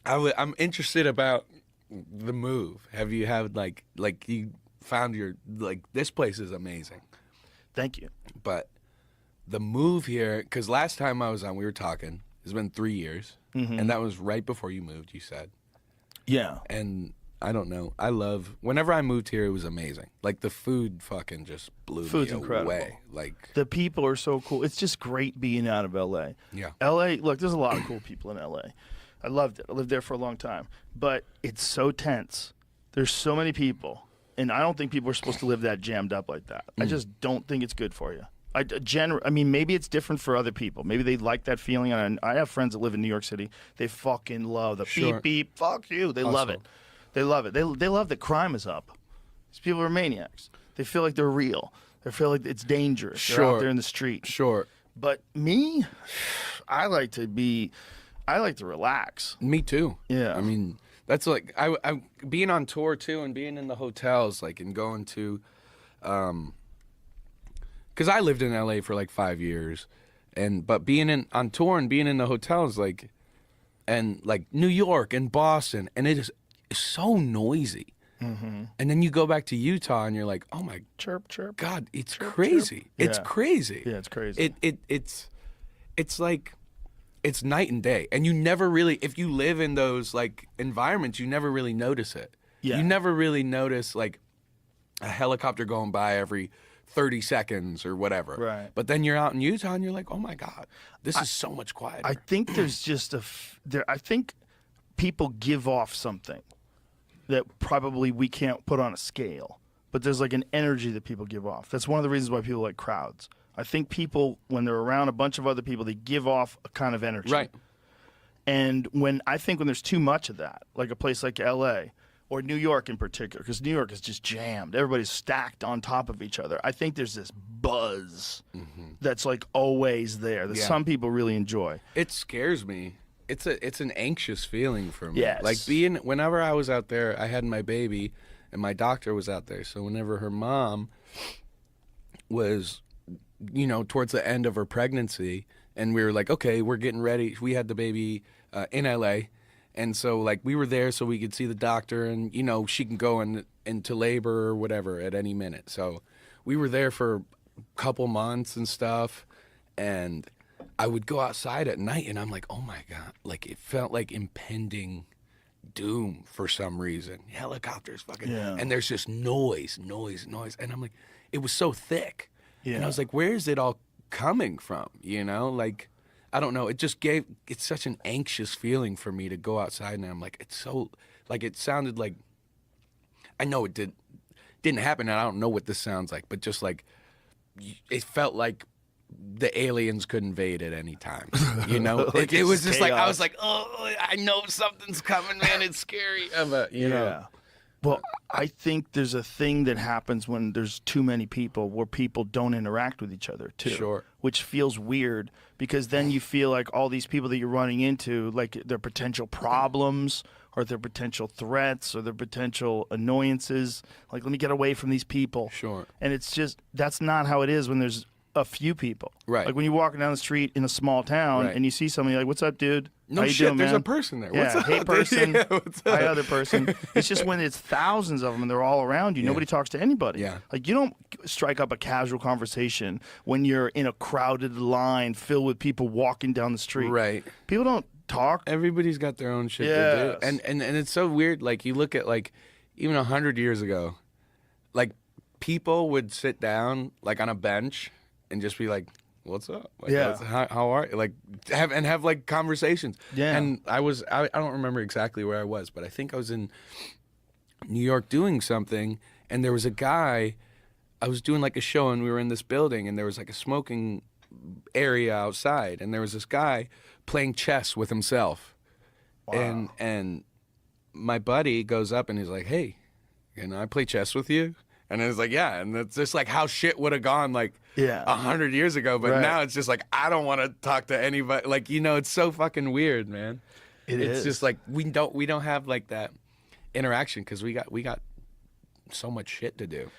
I'm interested about the move. Have you had like you found your like this place is amazing, Thank you. but the move here, because last time I was on, we were talking. It's been 3 years, and that was right before you moved. You said, Yeah. and I don't know. I love whenever I moved here. It was amazing. Like the food, fucking just blew Food's me incredible. away. Like The people are so cool. It's just great being out of LA. yeah, LA, look, there's a lot of cool people in LA. I loved it. I lived there for a long time. But it's so tense. There's so many people. And I don't think people are supposed to live that jammed up like that. I just don't think it's good for you. I mean, maybe it's different for other people. Maybe they like that feeling. And I have friends that live in New York City. They fucking love the Sure. beep, beep, fuck you. They love it. They love it. They love that crime is up. These people are maniacs. They feel like they're real. They feel like it's dangerous. They're out Sure. there in the street. sure. But me, I like to relax. Me too. Yeah. I mean, that's like I being on tour too, and being in the hotels, like, and going to, because I lived in LA for like 5 years, but being on tour and being in the hotels, like, and like New York and Boston, and it is so noisy. And then you go back to Utah, and you're like, oh my Chirp, chirp. God, it's Chirp, crazy. chirp. It's Yeah. crazy. Yeah, it's crazy. It's like it's night and day, and you never really, if you live in those like environments, you never really notice it. Yeah. You never really notice like a helicopter going by every 30 seconds or whatever. Right. But then you're out in Utah, and you're like, oh my God, this is so much quieter. I think there's just I think people give off something that probably we can't put on a scale. But there's like an energy that people give off. That's one of the reasons why people like crowds. I think people, when they're around a bunch of other people, they give off a kind of energy. Right. And when there's too much of that, like a place like LA or New York in particular, because New York is just jammed. Everybody's stacked on top of each other. I think there's this buzz that's like always there that Yeah. some people really enjoy. It scares me. It's an anxious feeling for me. Yes. Like whenever I was out there, I had my baby, and my doctor was out there. So whenever her mom was, towards the end of her pregnancy, and we were like, okay, we're getting ready. We had the baby in LA, and so like we were there so we could see the doctor, and she can go into labor or whatever at any minute. So we were there for a couple months and stuff, and I would go outside at night, and I'm like, oh my God, like it felt like impending doom for some reason. Helicopters fucking, Yeah. and there's just noise, and I'm like, it was so thick, and Yeah. I was like, where is it all coming from? Like, I don't know. It's such an anxious feeling for me to go outside, and I'm like, it's so, like, it sounded like, I know it didn't happen, and I don't know what this sounds like, but just like, it felt like the aliens could invade at any time. Like it was it's just like, I was chaos. like, oh, I know something's coming, man. It's scary. But, Well, I think there's a thing that happens when there's too many people where people don't interact with each other too. Sure. Which feels weird because then you feel like all these people that you're running into, like their potential problems or their potential threats or their potential annoyances. Like, let me get away from these people. Sure. And it's just, that's not how it is when there's a few people. Right. Like when you're walking down the street in a small town Right. and you see somebody, you're like, what's up, dude? No How you shit, doing, there's man? a person there. Yeah, What's up? hey person, Yeah, what's up? hi other person. It's just when it's thousands of them and they're all around you, nobody talks to anybody. Yeah. Like you don't strike up a casual conversation when you're in a crowded line filled with people walking down the street. Right. People don't talk. Everybody's got their own shit to Yes. do. And it's so weird. Like, you look at, like, even 100 years ago, like, people would sit down, like, on a bench and just be like, what's up? Like, Yeah. how are you? Like, have like conversations. Yeah. And I don't remember exactly where I was, but I think I was in New York doing something, and there was a guy, I was doing like a show, and we were in this building, and there was like a smoking area outside, and there was this guy playing chess with himself. Wow. And my buddy goes up and he's like, hey, can I play chess with you? And it's like, yeah. And it's just like how shit would have gone like Yeah. 100 years ago. But Right. now it's just like, I don't want to talk to anybody. Like, it's so fucking weird, man. It's just like, we don't have like that interaction because we got so much shit to do.